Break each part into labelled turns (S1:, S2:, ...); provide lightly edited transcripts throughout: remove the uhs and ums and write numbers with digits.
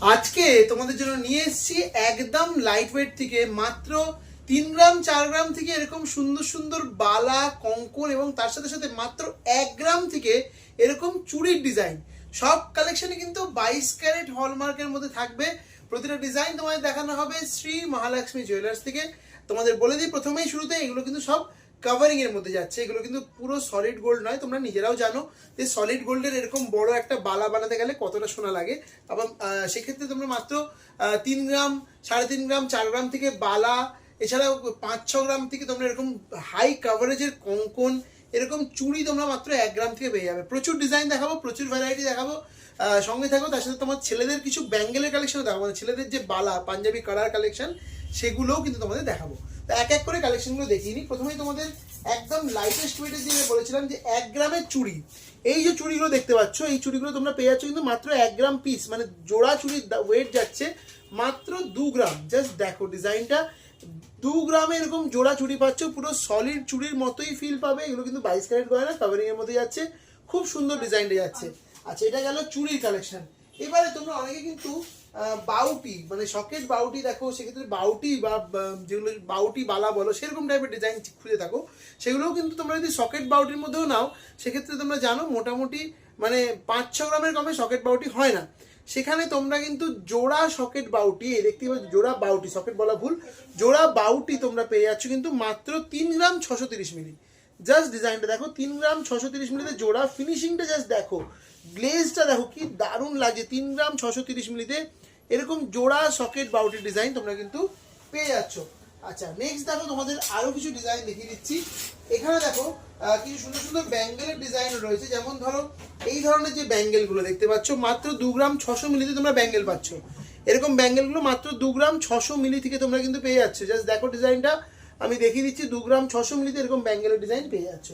S1: আজকে তোমাদের জন্য নিয়ে এসেছি একদম লাইট ওয়েট থেকে মাত্র 3 গ্রাম 4 গ্রাম থেকে এরকম সুন্দর সুন্দর বালা কঙ্কন এবং তার সাথে সাথে মাত্র 1 গ্রাম থেকে এরকম চুড়ির ডিজাইন। সব কালেকশনে কিন্তু 22 ক্যারেট হলমার্কের মধ্যে থাকবে। প্রতিটা ডিজাইন তোমাদের দেখানো হবে শ্রী মহালক্ষ্মী জুয়েলার্স থেকে। তোমাদের বলে দিই প্রথমেই শুরুতে, এগুলো কিন্তু সব কাভারিং এর মধ্যে যাচ্ছে। এগুলো কিন্তু পুরো সলিড গোল্ড নয়, তোমরা নিজেরাও জানো যে সলিড গোল্ডের এরকম বড় একটা বালা বানাতে গেলে কতটা সোনা লাগে। এবং সেক্ষেত্রে তোমরা মাত্র 3 গ্রাম 3.5 গ্রাম 4 গ্রাম থেকে বালা, এছাড়াও 5-6 গ্রাম থেকে তোমরা এরকম হাই কাভারেজের কঙ্কন, এরকম চুড়ি তোমরা মাত্র 1 গ্রাম থেকে পেয়ে যাবে। প্রচুর ডিজাইন দেখাবো, প্রচুর ভ্যারাইটি দেখাবো, সঙ্গে থাকো। তার সাথে তোমার ছেলেদের কিছু ব্যাঙ্গেলের কালেকশনও দেখাবো, মানে ছেলেদের যে বালা পাঞ্জাবি কালার কালেকশন সেগুলোও কিন্তু তোমাদের দেখাবো। তো এক এক করে কালেকশনগুলো দেখিয়ে নিই। প্রথমেই তোমাদের একদম লাইটেস্ট ওয়েটের যে বলেছিলাম যে 1 গ্রামের চুড়ি, এই যে চুড়িগুলো দেখতে পাচ্ছ, এই চুড়িগুলো তোমরা পেয়ে যাচ্ছ কিন্তু মাত্র 1 গ্রাম পিস, মানে জোড়া চুড়ির ওয়েট যাচ্ছে মাত্র 2 গ্রাম। জাস্ট দেখো ডিজাইনটা, 2 গ্রামে এরকম জোড়া চুড়ি পাচ্ছ, পুরো সলিড চুড়ির মতোই ফিল পাবে। এগুলো কিন্তু 22 ক্যারেট গয়না, কাভারিং এর মধ্যে যাচ্ছে, খুব সুন্দর ডিজাইনটা যাচ্ছে। আচ্ছা, এটা গেল চুড়ির কালেকশন। এবারে তোমরা অনেকে কিন্তু বাউটি, মানে সকেট বাউটি দেখো, সেক্ষেত্রে বাউটি বা যেগুলো বাউটি বালা বলো সেরকম টাইপের ডিজাইন খুঁজে থাকো, সেগুলোও কিন্তু তোমরা যদি সকেট বাউটির মধ্যেও নাও, সেক্ষেত্রে তোমরা জানো মোটামুটি মানে 5-6 গ্রামের কমে সকেট বাউটি হয় না। সেখানে তোমরা কিন্তু জোড়া সকেট বাউটি, দেখতে পাচ্ছ জোড়া বাউটি, সকেট বলা ভুল, জোড়া বাউটি তোমরা পেয়ে যাচ্ছ কিন্তু মাত্র 3 গ্রাম 630 মিলি। জাস্ট ডিজাইনটা দেখো, 3 গ্রাম 630 মিলিতে জোড়া, ফিনিশিংটা জাস্ট দেখো, গ্লেজটা দেখো কি দারুণ লাগছে। 3 গ্রাম 630 মিলিতে এরকম জোড়া সকেট বাউটির ডিজাইন তোমরা কিন্তু পেয়ে যাচ্ছ। আচ্ছা, নেক্সট দেখো তোমাদের আরো কিছু ডিজাইন দেখিয়ে দিচ্ছি। এখানে দেখো কিছু সুন্দর সুন্দর ব্যাঙ্গেলের ডিজাইন রয়েছে। যেমন ধরো এই ধরনের যে ব্যাঙ্গেলগুলো দেখতে পাচ্ছ, মাত্র 2 গ্রাম 600 মিলিতে তোমরা ব্যাঙ্গেল পাচ্ছ। এরকম ব্যাঙ্গেলগুলো মাত্র 2 গ্রাম 600 মিলি থেকে তোমরা কিন্তু পেয়ে যাচ্ছ। জাস্ট দেখো ডিজাইনটা আমি দেখিয়ে দিচ্ছি, 2 গ্রাম 600 মিলিতে এরকম ব্যাঙ্গেলের ডিজাইন পেয়ে যাচ্ছ।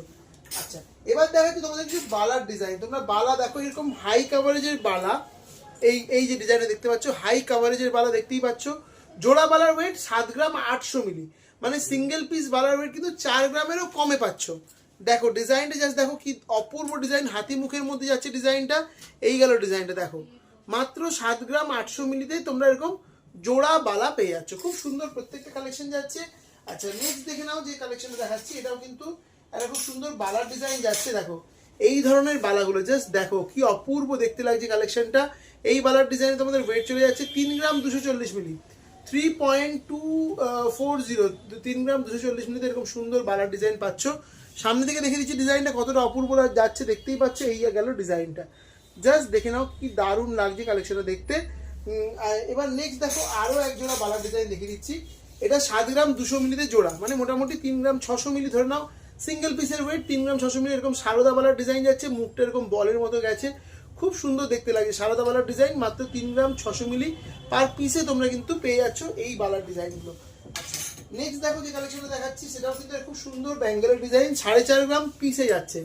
S1: আচ্ছা, এবার দেখাচ্ছি তোমাদের কিছু বালার ডিজাইন। তোমরা বালা দেখো, এরকম হাই কাভারেজের বালা, এই যে ডিজাইনে দেখতে পাচ্ছ হাই কাভারেজের বালা দেখতেই পাচ্ছ। জোড়া বালার ওয়েট 7 গ্রাম 800 মিলি, মানে সিঙ্গেল পিস বালার ওয়েট কিন্তু 4 গ্রামেরও কমে পাচ্ছ। দেখো ডিজাইনটা জাস্ট দেখো কি অপূর্ব ডিজাইন, হাতি মুখের মধ্যে যাচ্ছে ডিজাইনটা। এই গেল ডিজাইনটা দেখো, মাত্র 7 গ্রাম 800 মিলিতে তোমরা এরকম জোড়া বালা পেয়ে যাচ্ছ। খুব সুন্দর প্রত্যেকটা কালেকশন যাচ্ছে। আচ্ছা, নেক্সট দেখে নাও যে কালেকশনটা দেখাচ্ছি, এটাও কিন্তু একটা খুব সুন্দর বালার ডিজাইন যাচ্ছে। দেখো এই ধরনের বালাগুলো জাস্ট দেখো কি অপূর্ব দেখতে লাগছে কালেকশনটা। এই বালার ডিজাইনে তোমাদের ওয়েট চলে যাচ্ছে 3 গ্রাম 240 মিলি, 3.240, 3 গ্রাম 240 মিলিতে এরকম সুন্দর বালার ডিজাইন পাচ্ছ। সামনে থেকে দেখে দিচ্ছি ডিজাইনটা কতটা অপূর্ব যাচ্ছে, দেখতেই পাচ্ছ। এই গেল ডিজাইনটা, জাস্ট দেখে নাও কি দারুণ লাগছে কালেকশনটা দেখতে। এবার নেক্সট দেখো আরও এক জোড়া বালার ডিজাইন দেখিয়ে দিচ্ছি। এটা 7 গ্রাম 200 মিলিতে জোড়া, মানে মোটামুটি 3 গ্রাম 600 মিলি ধরে নাও সিঙ্গেল পিসের ওয়েট। 3 গ্রাম 600 মিলি এরকম সারদা বালার ডিজাইন যাচ্ছে, মুখটা এরকম বলের মতো গেছে, খুব সুন্দর দেখতে লাগে। সারদা বালার ডিজাইন মাত্র 3 গ্রাম 600 মিলি পার পিসে তোমরা কিন্তু পেয়ে যাচ্ছ এই বালার ডিজাইনগুলো। আচ্ছা, নেক্সট দেখো যে কালেকশনটা দেখাচ্ছি, সেটাও কিন্তু খুব সুন্দর ব্যাঙ্গেলের ডিজাইন, 4.5 গ্রাম পিসে যাচ্ছে।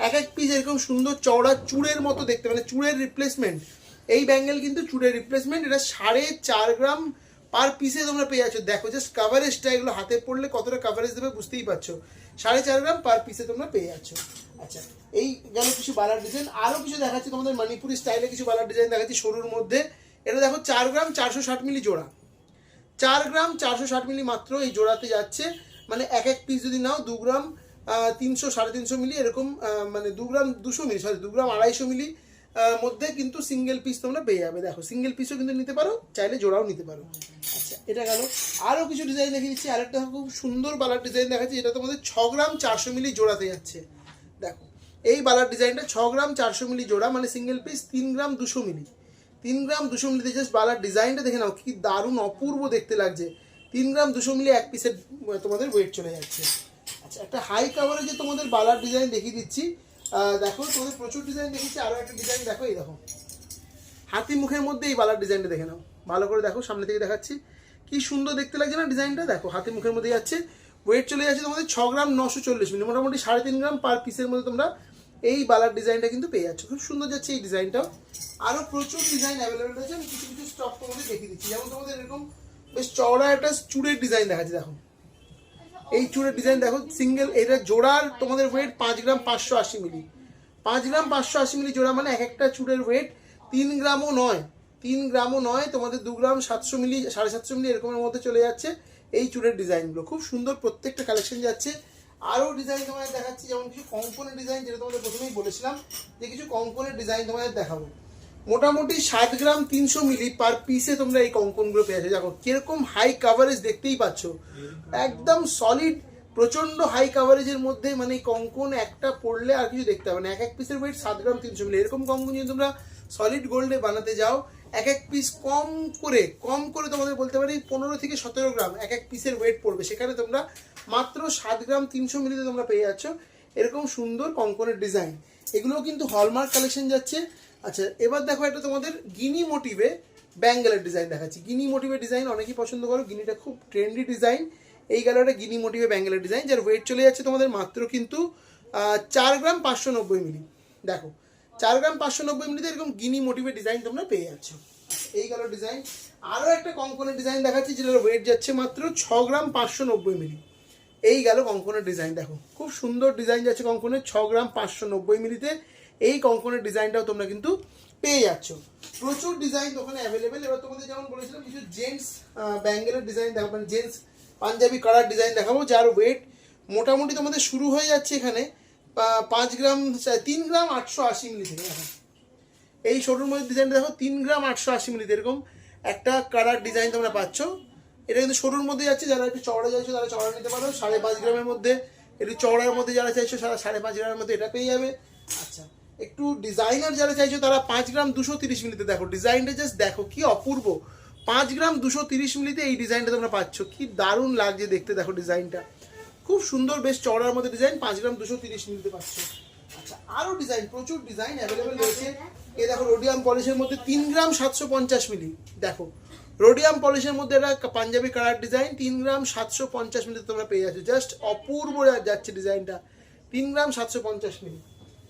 S1: এক এক পিস এরকম সুন্দর চওড়া চূড়ের মতো দেখতে, মানে চূড়ের রিপ্লেসমেন্ট। এই ব্যাঙ্গেল কিন্তু চূড়ের রিপ্লেসমেন্ট, এটা 4.5 গ্রাম পার পিসে তোমরা পেয়ে যাচ্ছ। দেখো জাস্ট কাভারেজটা, এগুলো হাতে পড়লে কতটা কাভারেজ দেবে বুঝতেই পারছো। 4.5 গ্রাম পার পিসে তোমরা পেয়ে যাচ্ছ। আচ্ছা, এই গেল কিছু বালার ডিজাইন। আরও কিছু দেখাচ্ছি তোমাদের মণিপুরি স্টাইলে কিছু বালার ডিজাইন দেখাচ্ছি সরুর মধ্যে। এটা দেখো 4 গ্রাম 460 মিলি জোড়া, 4 গ্রাম 460 মিলি মাত্র এই জোড়াতে যাচ্ছে। মানে এক এক পিস যদি নাও 2 গ্রাম 300 350 মিলি এরকম, মানে 2 গ্রাম 200 মিলি, সরি 2 গ্রাম 250 মিলি মধ্যে কিন্তু সিঙ্গেল পিস তোমরা পেয়ে যাবে। দেখো সিঙ্গেল পিসও কিন্তু নিতে পারো, চাইলে জোড়াও নিতে পারো। আচ্ছা, এটা গেল। আরও কিছু ডিজাইন দেখিয়ে দিচ্ছি। আরেকটা খুব সুন্দর বালার ডিজাইন দেখাচ্ছি, এটা তোমাদের 6 গ্রাম 400 মিলি জোড়াতে যাচ্ছে। দেখো এই বালার ডিজাইনটা 6 গ্রাম 400 মিলি জোড়া, মানে সিঙ্গেল পিস 3 গ্রাম 200 মিলি। 3 গ্রাম 200 মিলিতে জাস্ট বালার ডিজাইনটা দেখে নাও কি দারুণ অপূর্ব দেখতে লাগছে। 3 গ্রাম 200 মিলি এক পিসের তোমাদের ওয়েট চলে যাচ্ছে। আচ্ছা, একটা হাই কাভারেজে তোমাদের বালার ডিজাইন দেখিয়ে দিচ্ছি। দেখো তোমাদের প্রচুর ডিজাইন দেখিয়েছি। আরও একটা ডিজাইন দেখো, এই দেখো হাতি মুখের মধ্যে এই বালার ডিজাইনটা দেখে নাও, ভালো করে দেখো, সামনে থেকে দেখাচ্ছি কি সুন্দর দেখতে লাগছে না ডিজাইনটা। দেখো হাতি মুখের মধ্যে যাচ্ছে, ওয়েট চলে যাচ্ছে তোমাদের 6 গ্রাম 940 মিলি, মোটামুটি 3.5 গ্রাম পার পিসের মধ্যে তোমরা এই বালার ডিজাইনটা কিন্তু পেয়ে যাচ্ছ। খুব সুন্দর যাচ্ছে এই ডিজাইনটাও। আরও প্রচুর ডিজাইন অ্যাভেলেবেল রয়েছে, আমি কিছু কিছু স্টক তোমাদের দেখিয়ে দিচ্ছি। যেমন তোমাদের এরকম বেশ চওড়া একটা চুড়ের ডিজাইন দেখাচ্ছে। দেখো এই চুড়ের ডিজাইন দেখো, সিঙ্গেল, এটা জোড়ার তোমাদের ওয়েট 5 গ্রাম 580 মিলি, 5 গ্রাম 580 মিলি জোড়া, মানে এক একটা চুড়ের ওয়েট 3 গ্রামও নয়, 3 গ্রামও নয়, তোমাদের 2 গ্রাম 700 মিলি 750 মিলি এরকমের মধ্যে চলে যাচ্ছে এই চুড়ের ডিজাইনগুলো। খুব সুন্দর প্রত্যেকটা কালেকশন যাচ্ছে। আরও ডিজাইন তোমাদের দেখাচ্ছি, যেমন কিছু কঙ্কনের ডিজাইন, যেটা তোমাদের প্রথমেই বলেছিলাম যে কিছু কঙ্কনের ডিজাইন তোমাদের দেখাবো। মোটামুটি 7 গ্রাম 300 মিলি পার পিসে তোমরা এই কঙ্কনগুলো পেয়ে যাচ্ছ। দেখো কিরকম হাই কাভারেজ, দেখতেই পাচ্ছ একদম সলিড, প্রচন্ড হাই কাভারেজের মধ্যে, মানে এই কঙ্কন একটা পড়লে আর কিছু দেখতে হবে না। এক পিসের ওয়েট 7 গ্রাম 300 মিলি। এরকম কঙ্কন যদি তোমরা সলিড গোল্ডে বানাতে যাও, এক পিস কম করে তোমাদের বলতে পারি 15 থেকে 17 গ্রাম এক পিসের ওয়েট পড়বে। সেখানে তোমরা মাত্র 7 গ্রাম 300 মিলিতে তোমরা পেয়ে যাচ্ছ এরকম সুন্দর কঙ্কনের ডিজাইন। এগুলোও কিন্তু হলমার্ক কালেকশন যাচ্ছে। আচ্ছা, এবার দেখো একটা তোমাদের গিনি মোটিভে ব্যাঙ্গেলের ডিজাইন দেখাচ্ছি। গিনি মোটিভের ডিজাইন অনেকেই পছন্দ করো, গিনিটা খুব ট্রেন্ডি ডিজাইন। এই গেল একটা গিনি মোটিভে ব্যাঙ্গেলের ডিজাইন, যার ওয়েট চলে যাচ্ছে তোমাদের মাত্র কিন্তু 4 গ্রাম 590 মিলি। দেখো 4 গ্রাম 590 মিলিতে এরকম গিনি মোটিভের ডিজাইন তোমরা পেয়ে যাচ্ছ। এই গেল ডিজাইন। আরও একটা কঙ্কনের ডিজাইন দেখাচ্ছি, যেটার ওয়েট যাচ্ছে মাত্র 6 গ্রাম 590 মিলি। এই গেল কঙ্কনের ডিজাইন। দেখো খুব সুন্দর ডিজাইন যাচ্ছে কঙ্কনের, 6 গ্রাম 590 মিলিতে এই কঙ্কনের ডিজাইনটাও তোমরা কিন্তু পেয়ে যাচ্ছ। প্রচুর ডিজাইন ওখানে অ্যাভেলেবেল। এবার তোমাদের যেমন বলেছিলাম কিছু জেন্টস ব্যাঙ্গেলের ডিজাইন দেখাবো, মানে জেন্টস পাঞ্জাবি কালার ডিজাইন দেখাবো, যার ওয়েট মোটামুটি তোমাদের শুরু হয়ে যাচ্ছে এখানে 5 গ্রাম 3 গ্রাম 880 মিলি থেকে। দেখো এই সরুর মধ্যে ডিজাইনটা দেখো 3 গ্রাম 880 মিলিতে এরকম একটা কালার ডিজাইন তোমরা পাচ্ছ। এটা কিন্তু সরুর মধ্যে যাচ্ছে, যারা একটু চওড়া চাইছো তারা চওড়া নিতে পারো। 5.5 গ্রামের মধ্যে, একটু চওড়ার মধ্যে যারা চাইছো তারা 5.5 গ্রামের মধ্যে এটা পেয়ে যাবে। আচ্ছা, একটু ডিজাইনার যারা চাইছো তারা 5 গ্রাম 230 মিলিতে। দেখো ডিজাইনটা জাস্ট দেখো কি অপূর্ব, 5 গ্রাম 230 মিলিতে এই ডিজাইনটা তোমরা পাচ্ছ। কি দারুণ লাগছে দেখতে, দেখো ডিজাইনটা খুব সুন্দর, বেশ চওড়ার মধ্যে ডিজাইন, 5 গ্রাম 230 মিলিতে পাচ্ছ। আচ্ছা, আরও ডিজাইন, প্রচুর ডিজাইন অ্যাভেলেবেল রয়েছে। এই দেখো রোডিয়াম পলিশের মধ্যে 3 গ্রাম 750 মিলি। দেখো রোডিয়াম পলিশের মধ্যে একটা পাঞ্জাবি কালার ডিজাইন, 3 গ্রাম 750 মিলিতে তোমরা পেয়ে যাচ্ছ। জাস্ট অপূর্ব যাচ্ছে ডিজাইনটা, 3 গ্রাম 750 মিলি।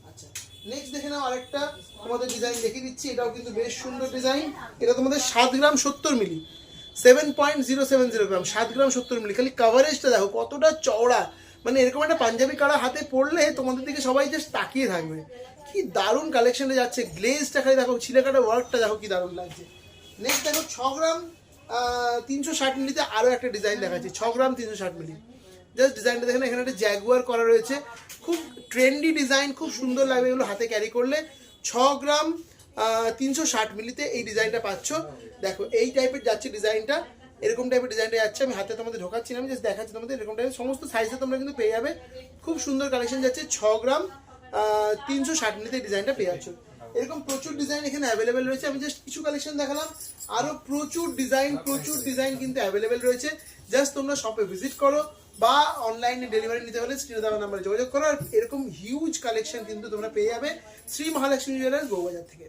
S1: আচ্ছা, নেক্সট দেখে নাও আরেকটা তোমাদের ডিজাইন দেখিয়ে দিচ্ছি। এটাও কিন্তু বেশ সুন্দর ডিজাইন। এটা তোমাদের 7 গ্রাম 70 মিলি, 7.070 গ্রাম, 7 গ্রাম 70 মিলি। খালি কাভারেজটা দেখো কতটা চওড়া, মানে এরকম একটা পাঞ্জাবি কালার হাতে পড়লে তোমাদের দিকে সবাই জাস্ট তাকিয়ে থাকবে। কি দারুণ কালেকশনে যাচ্ছে, গ্লেজটা খালি দেখো, ছিলেকাটা ওয়ার্কটা দেখো কি দারুণ লাগছে। নেক্সট দেখো 6 গ্রাম 360 মিলিতে আরও একটা ডিজাইন দেখাচ্ছি, 6 গ্রাম 360 মিলি। জাস্ট ডিজাইনটা দেখেন, এখানে একটা জ্যাগুয়ার করা রয়েছে, খুব ট্রেন্ডি ডিজাইন, খুব সুন্দর লাগবে এগুলো হাতে ক্যারি করলে। 6 গ্রাম 360 মিলিতে এই ডিজাইনটা পাচ্ছ। দেখো এই টাইপের যাচ্ছে ডিজাইনটা, এরকম টাইপের ডিজাইনটা যাচ্ছে। আমি হাতে তোমাদের ঢোকাচ্ছি না, আমি জাস্ট দেখাচ্ছি তোমাদের। এরকম টাইপের সমস্ত সাইজে তোমরা কিন্তু পেয়ে যাবে। খুব সুন্দর কালেকশন যাচ্ছে, 6 গ্রাম 360 মিলিতে এই ডিজাইনটা পেয়ে যাচ্ছ। এরকম প্রচুর ডিজাইন এখানে অ্যাভেলেবেল রয়েছে। আমি জাস্ট কিছু কালেকশন দেখালাম, আরও প্রচুর ডিজাইন কিন্তু অ্যাভেলেবেল রয়েছে। জাস্ট তোমরা শপে ভিজিট করো বা অনলাইনে ডেলিভারি নিতে হলে স্ক্রিনে দেওয়া নাম্বারে যোগাযোগ করো। আর এরকম হিউজ কালেকশন কিন্তু তোমরা পেয়ে যাবে শ্রী মহালক্ষ্মী জুয়েলার্স বউবাজার থেকে।